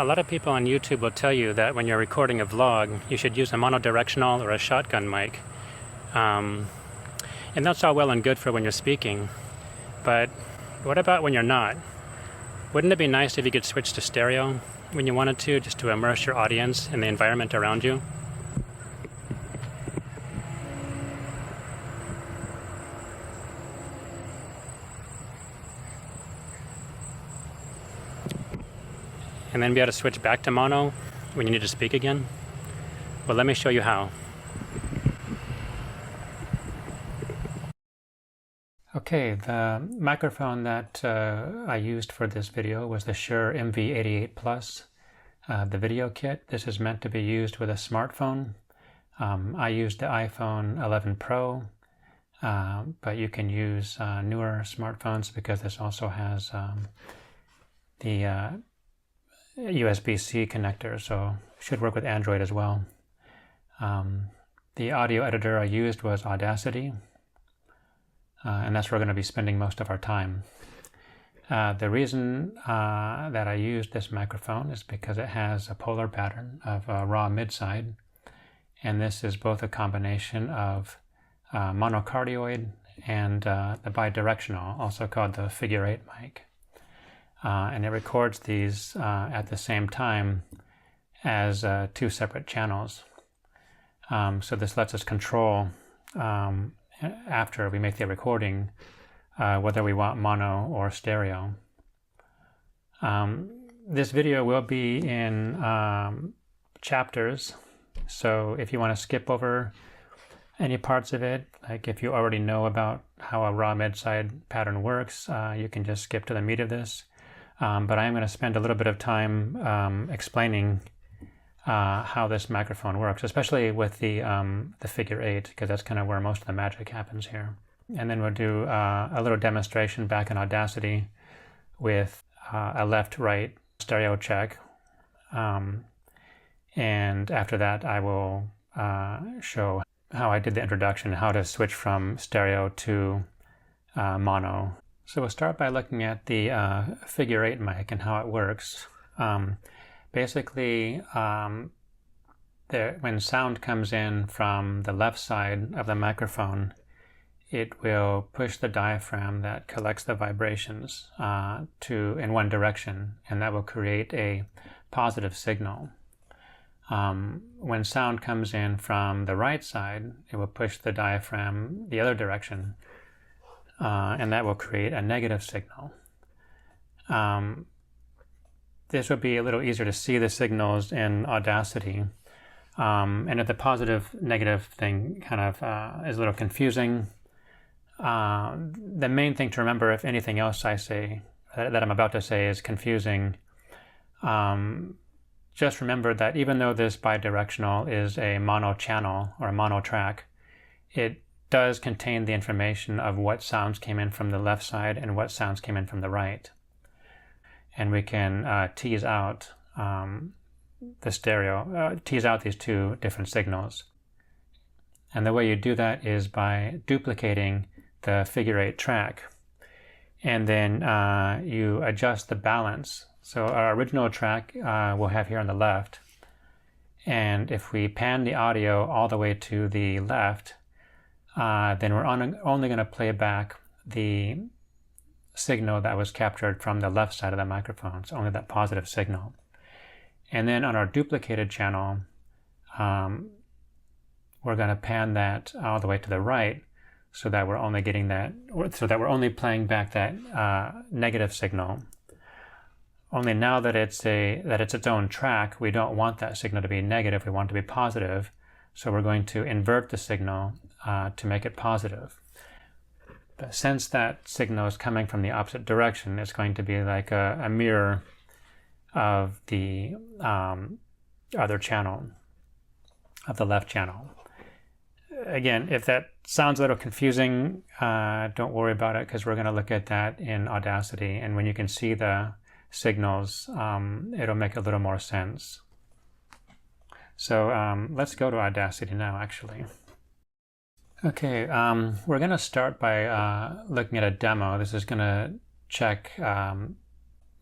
A lot of people on YouTube will tell you that when you're recording a vlog, you should use a monodirectional or a shotgun mic. And that's all well and good for when you're speaking. But what about when you're not? Wouldn't it be nice if you could switch to stereo when you wanted to, just to immerse your audience in the environment around you? And then be able to switch back to mono when you need to speak again? Well, let me show you how. Okay, the microphone that I used for this video was the Shure MV88 Plus, the video kit. This is meant to be used with a smartphone. I used the iPhone 11 Pro, but you can use newer smartphones because this also has the USB-C connector, so it should work with Android as well. The audio editor I used was Audacity, and that's where we're going to be spending most of our time. The reason that I used this microphone is because it has a polar pattern of raw mid-side, and this is both a combination of monocardioid and the bidirectional, also called the figure 8 mic. And it records these at the same time as two separate channels. So this lets us control, after we make the recording, whether we want mono or stereo. This video will be in chapters, so if you want to skip over any parts of it, like if you already know about how a raw mid-side pattern works, you can just skip to the meat of this. But I am going to spend a little bit of time explaining how this microphone works, especially with the figure 8, because that's kind of where most of the magic happens here. And then we'll do a little demonstration back in Audacity with a left-right stereo check. And after that, I will show how I did the introduction, how to switch from stereo to mono. So we'll start by looking at the figure 8 mic and how it works. Basically, when sound comes in from the left side of the microphone, it will push the diaphragm that collects the vibrations in one direction, and that will create a positive signal. When sound comes in from the right side, it will push the diaphragm the other direction, and that will create a negative signal. This would be a little easier to see the signals in Audacity. And if the positive-negative thing kind of is a little confusing, the main thing to remember, if anything else I say that I'm about to say is confusing, just remember that even though this bidirectional is a mono channel or a mono track, it does contain the information of what sounds came in from the left side and what sounds came in from the right. And we can tease out tease out these two different signals. And the way you do that is by duplicating the figure 8 track. And then you adjust the balance. So our original track we'll have here on the left. And if we pan the audio all the way to the left, then we're only going to play back the signal that was captured from the left side of the microphone, so only that positive signal. And then on our duplicated channel, we're going to pan that all the way to the right, so that we're only getting that, so that we're only playing back that negative signal. Only now that it's its own track, we don't want that signal to be negative, we want it to be positive. So we're going to invert the signal to make it positive. But since that signal is coming from the opposite direction, it's going to be like a mirror of the other channel, of the left channel. Again, if that sounds a little confusing, don't worry about it, because we're going to look at that in Audacity, and when you can see the signals, it'll make a little more sense. So let's go to Audacity now, actually. Okay, we're going to start by looking at a demo. This is going to check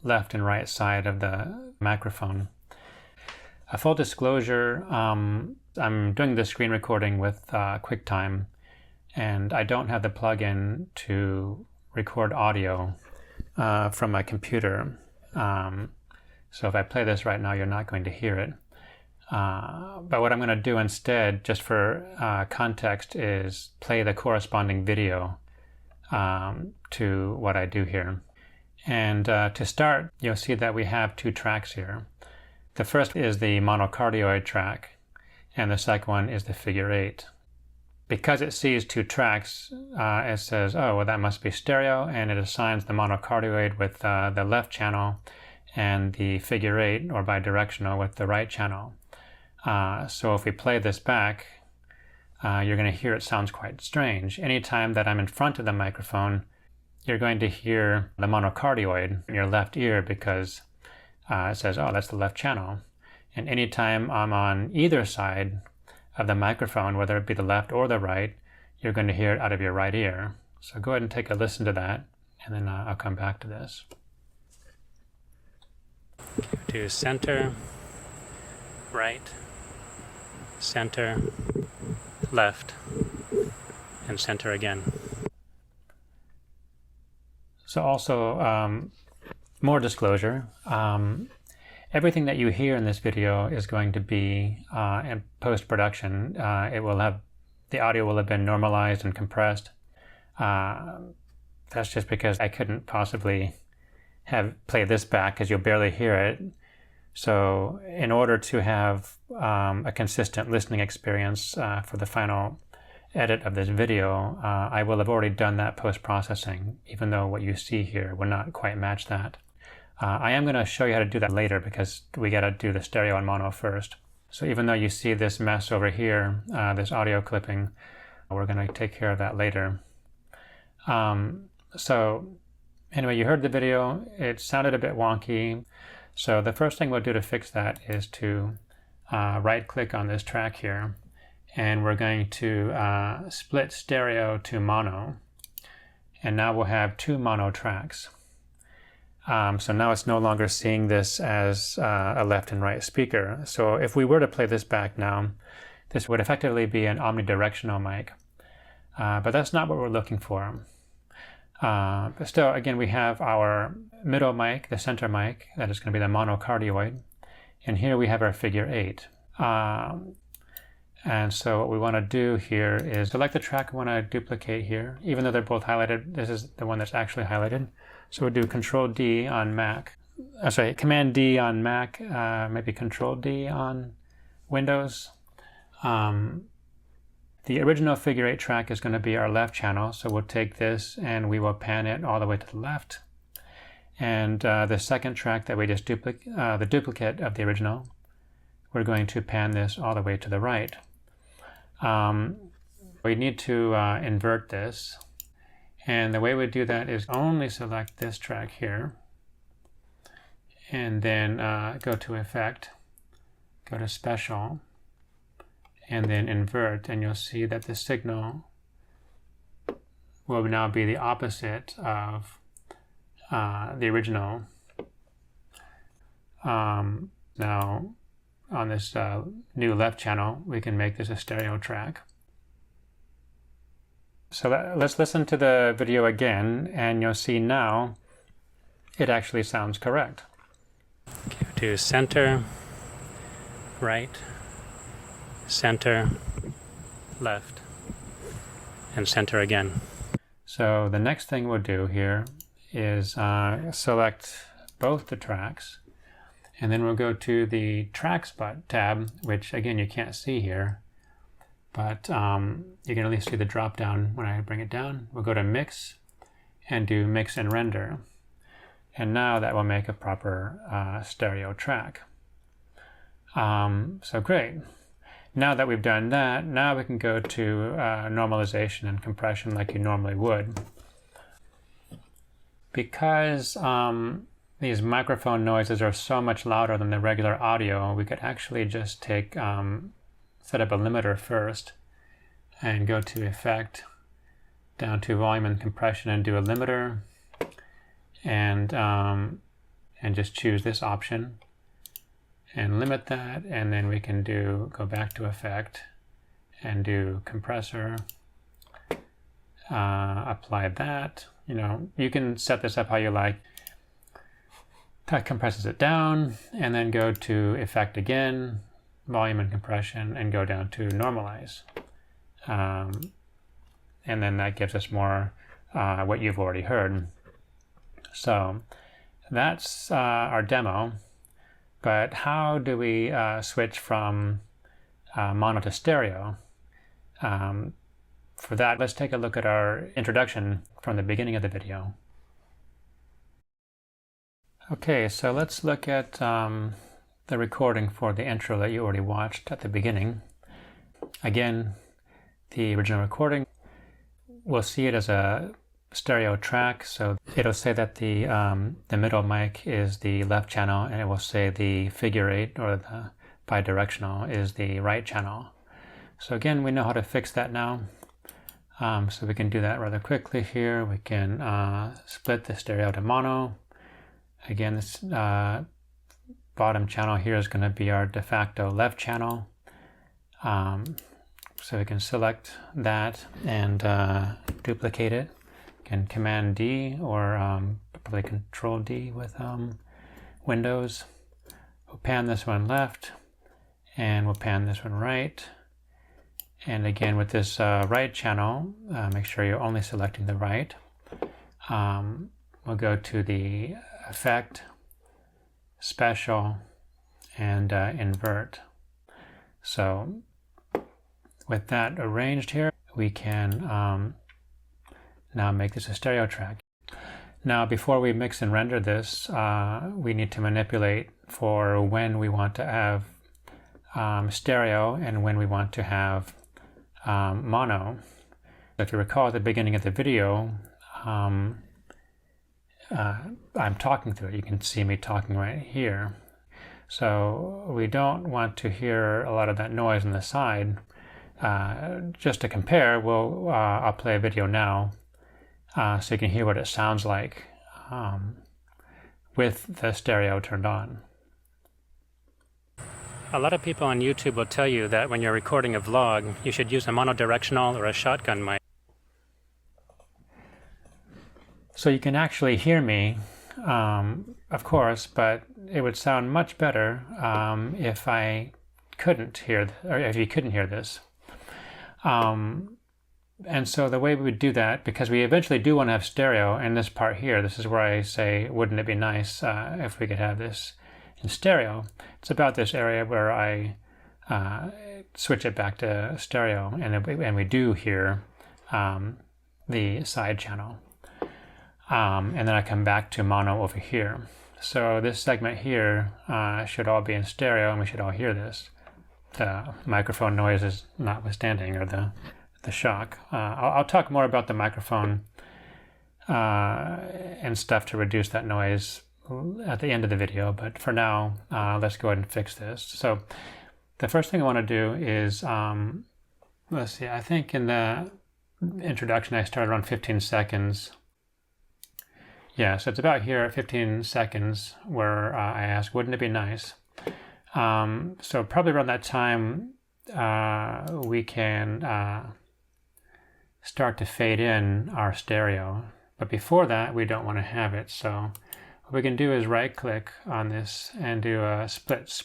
left and right side of the microphone. A full disclosure, I'm doing the screen recording with QuickTime, and I don't have the plugin to record audio from my computer. So if I play this right now, you're not going to hear it. But what I'm going to do instead, just for context, is play the corresponding video to what I do here. And to start, you'll see that we have two tracks here. The first is the monocardioid track, and the second one is the figure 8. Because it sees two tracks, it says, oh, well, that must be stereo, and it assigns the monocardioid with the left channel and the figure 8, or bidirectional, with the right channel. So if we play this back, you're going to hear it sounds quite strange. Anytime that I'm in front of the microphone, you're going to hear the monocardioid in your left ear because it says, oh, that's the left channel. And anytime I'm on either side of the microphone, whether it be the left or the right, you're going to hear it out of your right ear. So go ahead and take a listen to that, and then I'll come back to this. Go to center, right, center, left, and center again. So also, more disclosure, everything that you hear in this video is going to be in post-production. The audio will have been normalized and compressed. That's just because I couldn't possibly play this back because you'll barely hear it. So in order to have a consistent listening experience for the final edit of this video, I will have already done that post-processing, even though what you see here will not quite match that. I am going to show you how to do that later because we got to do the stereo and mono first. So even though you see this mess over here, this audio clipping, we're going to take care of that later. So anyway, you heard the video. It sounded a bit wonky. So the first thing we'll do to fix that is to right-click on this track here, and we're going to split stereo to mono. And now we'll have two mono tracks. So now it's no longer seeing this as a left and right speaker. So if we were to play this back now, this would effectively be an omnidirectional mic. But that's not what we're looking for. But still, again, we have our middle mic, the center mic, that is going to be the monocardioid. And here we have our figure 8. And so what we want to do here is select the track we want to duplicate here. Even though they're both highlighted, this is the one that's actually highlighted. So we'll do Control D on Mac. Command D on Mac, maybe Control D on Windows. The original figure 8 track is going to be our left channel, so we'll take this and we will pan it all the way to the left. And the second track that we just the duplicate of the original, we're going to pan this all the way to the right. We need to invert this. And the way we do that is only select this track here, and then go to Effect, go to Special, and then Invert, and you'll see that the signal will now be the opposite of the original. Now, on this new left channel, we can make this a stereo track. So let's listen to the video again, and you'll see now it actually sounds correct. Go to center, right, center, left, and center again. So the next thing we'll do here is select both the tracks, and then we'll go to the Tracks tab, which again you can't see here. But you can at least see the drop down when I bring it down. We'll go to Mix and do Mix and Render. And now that will make a proper stereo track. So great. Now that we've done that, now we can go to normalization and compression like you normally would. Because these microphone noises are so much louder than the regular audio, we could actually just take set up a limiter first and go to Effect, down to Volume and Compression, and do a limiter, and and just choose this option and limit that, and then we can go back to effect and do compressor, apply that. You can set this up how you like. That compresses it down, and then go to effect again, volume and compression, and go down to normalize. And then that gives us more what you've already heard. So that's our demo. But how do we switch from mono to stereo? For that, let's take a look at our introduction from the beginning of the video. Okay, so let's look at the recording for the intro that you already watched at the beginning. Again, the original recording, we'll see it as a stereo track, so it'll say that the middle mic is the left channel, and it will say the figure 8 or the bidirectional is the right channel. So again, we know how to fix that now. So we can do that rather quickly here. We can split the stereo to mono. Again, this bottom channel here is going to be our de facto left channel. So we can select that and duplicate it. Can Command D or probably Control D with Windows. We'll pan this one left, and we'll pan this one right. And again, with this right channel, make sure you're only selecting the right. We'll go to the Effect, Special, and Invert. So with that arranged here, we can now make this a stereo track. Now, before we mix and render this, we need to manipulate for when we want to have stereo and when we want to have mono. If you recall at the beginning of the video, I'm talking through it. You can see me talking right here. So we don't want to hear a lot of that noise on the side. Just to compare, I'll play a video now so you can hear what it sounds like with the stereo turned on. A lot of people on YouTube will tell you that when you're recording a vlog, you should use a monodirectional or a shotgun mic. So you can actually hear me, of course, but it would sound much better if I couldn't hear, or if you couldn't hear this. And so the way we would do that, because we eventually do want to have stereo, and this part here, this is where I say, wouldn't it be nice if we could have this in stereo? It's about this area where I switch it back to stereo, and we do hear the side channel. And then I come back to mono over here. So this segment here should all be in stereo, and we should all hear this. The microphone noise is notwithstanding, or the shock. I'll talk more about the microphone and stuff to reduce that noise at the end of the video, but for now, let's go ahead and fix this. So the first thing I want to do is, let's see, I think in the introduction I started around 15 seconds. Yeah, so it's about here at 15 seconds where I ask, wouldn't it be nice? So probably around that time, we can start to fade in our stereo. But before that, we don't want to have it. So what we can do is right-click on this and do a split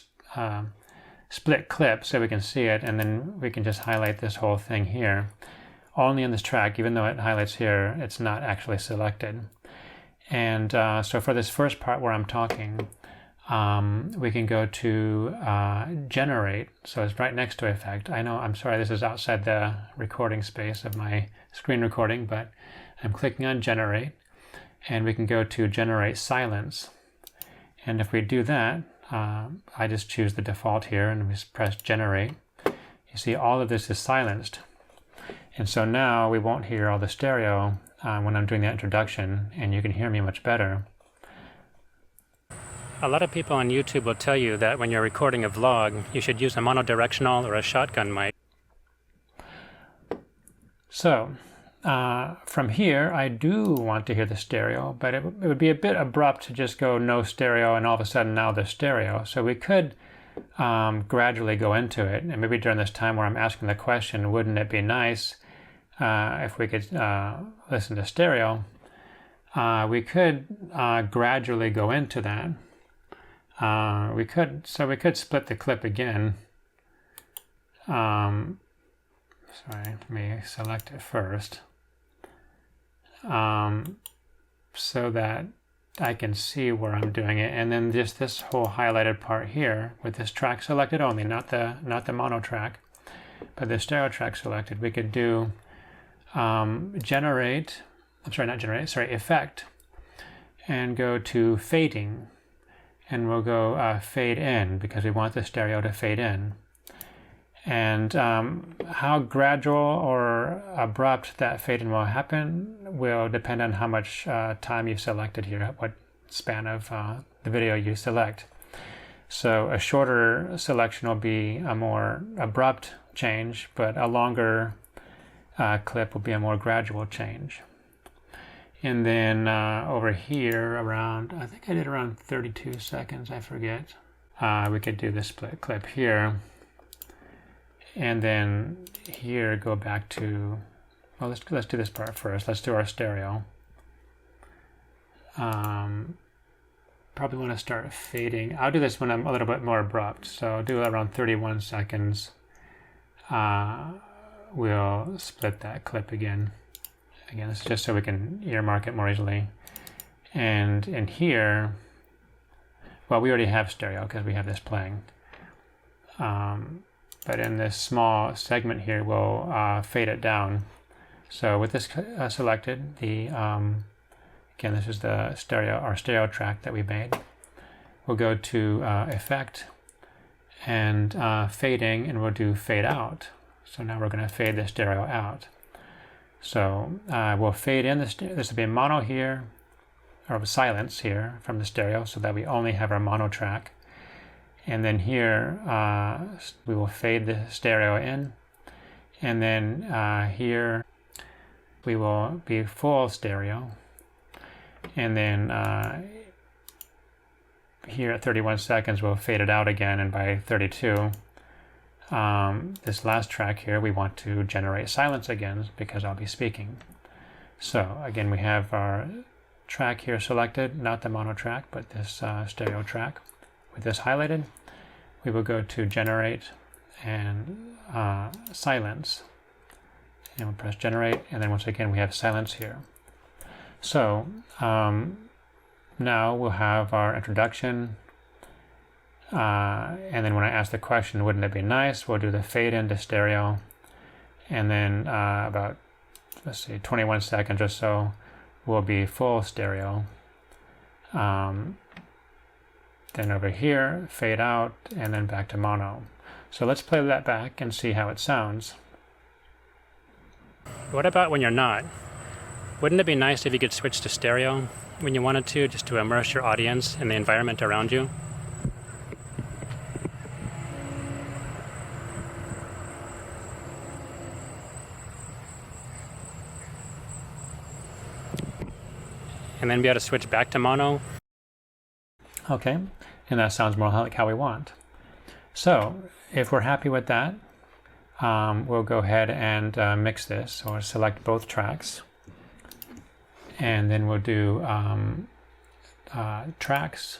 clip so we can see it, and then we can just highlight this whole thing here. Only in this track, even though it highlights here, it's not actually selected. And so for this first part where I'm talking, we can go to generate. So it's right next to effect. I know, I'm sorry, this is outside the recording space of my screen recording, but I'm clicking on generate, and we can go to generate silence. And if we do that, I just choose the default here and we just press generate. You see all of this is silenced. And so now we won't hear all the stereo when I'm doing the introduction, and you can hear me much better. A lot of people on YouTube will tell you that when you're recording a vlog, you should use a monodirectional or a shotgun mic. So, from here, I do want to hear the stereo, but it would be a bit abrupt to just go no stereo and all of a sudden now there's stereo. So we could gradually go into it, and maybe during this time where I'm asking the question, wouldn't it be nice if we could listen to stereo? We could gradually go into that. We could split the clip again. Sorry, let me select it first, so that I can see where I'm doing it, and then just this whole highlighted part here with this track selected only, not the mono track, but the stereo track selected. We could do effect, and go to fading, and we'll go fade in because we want the stereo to fade in. And how gradual or abrupt that fade in will happen will depend on how much time you've selected here, what span of the video you select. So a shorter selection will be a more abrupt change, but a longer clip will be a more gradual change. And then over here around, I think I did around 32 seconds, I forget. We could do the split clip here. And then here go back to, well, let's do this part first. Let's do our stereo. Probably want to start fading. I'll do this when I'm a little bit more abrupt. So I'll do around 31 seconds. We'll split that clip again. Again, this is just so we can earmark it more easily. And in here, well, we already have stereo because we have this playing. But in this small segment here, we'll fade it down. So with this selected, again, this is the our stereo track that we made. We'll go to effect and fading, and we'll do fade out. So now we're going to fade the stereo out. So we'll fade in this will be a mono here, or silence here from the stereo, so that we only have our mono track. And then here we will fade the stereo in, and then here we will be full stereo, and then here at 31 seconds we'll fade it out again, and by 32 this last track here we want to generate silence again because I'll be speaking. So again, we have our track here selected, not the mono track but this stereo track. With this highlighted, we will go to generate and silence, and we'll press generate, and then once again we have silence here. So now we'll have our introduction, and then when I ask the question, wouldn't it be nice, we'll do the fade into stereo, and then about, let's see, 21 seconds or so will be full stereo. Then over here, fade out, and then back to mono. So let's play that back and see how it sounds. What about when you're not? Wouldn't it be nice if you could switch to stereo when you wanted to, just to immerse your audience in the environment around you? And then be able to switch back to mono. Okay, and that sounds more like how we want. So if we're happy with that, we'll go ahead and mix this, or select both tracks, and then we'll do tracks,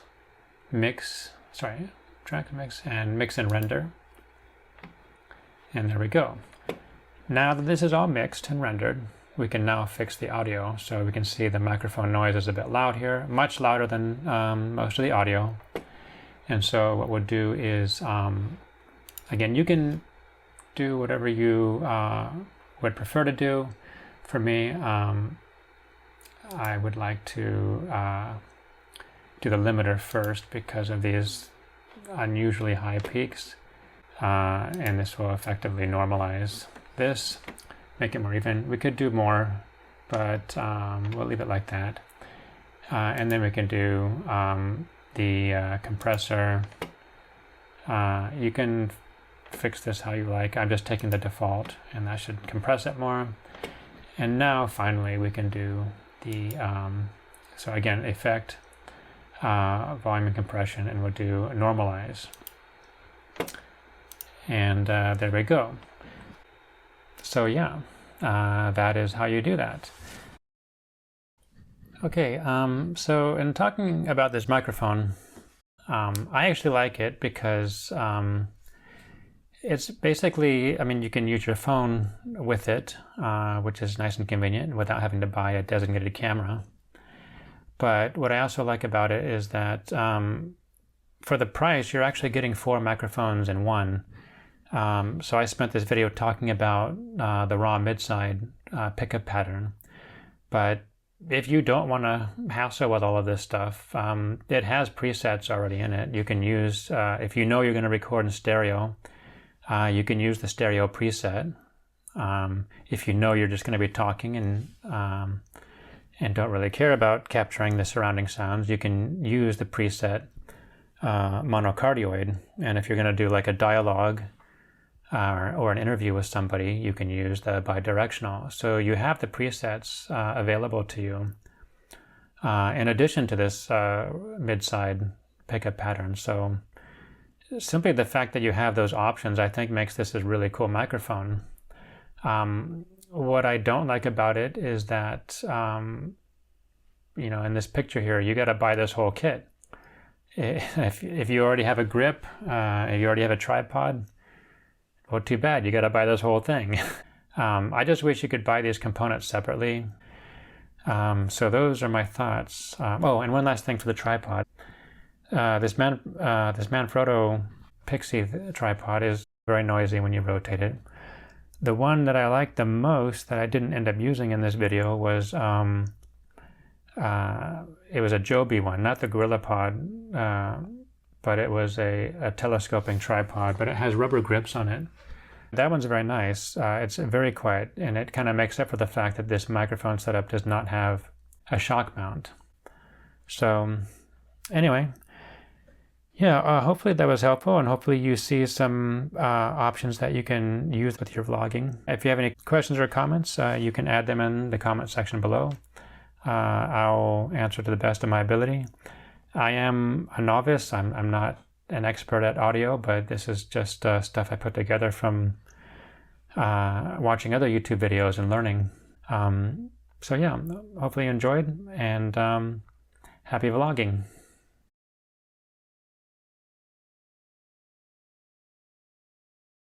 mix, and mix and render. And there we go. Now that this is all mixed and rendered, we can now fix the audio. So we can see the microphone noise is a bit loud here, much louder than most of the audio. And so what we'll do is, again, you can do whatever you would prefer to do. For me, I would like to do the limiter first because of these unusually high peaks, and this will effectively normalize this, make it more even. We could do more, but we'll leave it like that. And then we can do the compressor. You can fix this how you like. I'm just taking the default, and that should compress it more. And now finally we can do the, so again, effect, volume and compression, and we'll do normalize. And there we go. So yeah, that is how you do that. Okay, so in talking about this microphone, I actually like it because it's basically, I mean, you can use your phone with it, which is nice and convenient without having to buy a designated camera. But what I also like about it is that for the price, you're actually getting 4 microphones in one. So I spent this video talking about the raw mid-side pickup pattern. But if you don't want to hassle with all of this stuff, it has presets already in it. You can use, if you know you're going to record in stereo, you can use the stereo preset. If you know you're just going to be talking and don't really care about capturing the surrounding sounds, you can use the preset monocardioid. And if you're going to do like a dialogue or an interview with somebody, you can use the bidirectional. So you have the presets available to you in addition to this mid-side pickup pattern. So simply the fact that you have those options, I think, makes this a really cool microphone. What I don't like about it is that, you know, in this picture here, you got to buy this whole kit. If you already have a grip, if you already have a tripod, well, too bad, you got to buy this whole thing. I just wish you could buy these components separately. So those are my thoughts. Oh, and one last thing for the tripod. This Manfrotto Pixie tripod is very noisy when you rotate it. The one that I liked the most that I didn't end up using in this video was it was a Joby one, not the GorillaPod, but it was a telescoping tripod, but it has rubber grips on it. That one's very nice. It's very quiet, and it kind of makes up for the fact that this microphone setup does not have a shock mount. So anyway, yeah, hopefully that was helpful, and hopefully you see some options that you can use with your vlogging. If you have any questions or comments, you can add them in the comment section below. I'll answer to the best of my ability. I am a novice. I'm not an expert at audio, but this is just stuff I put together from watching other YouTube videos and learning. So yeah, hopefully you enjoyed, and happy vlogging.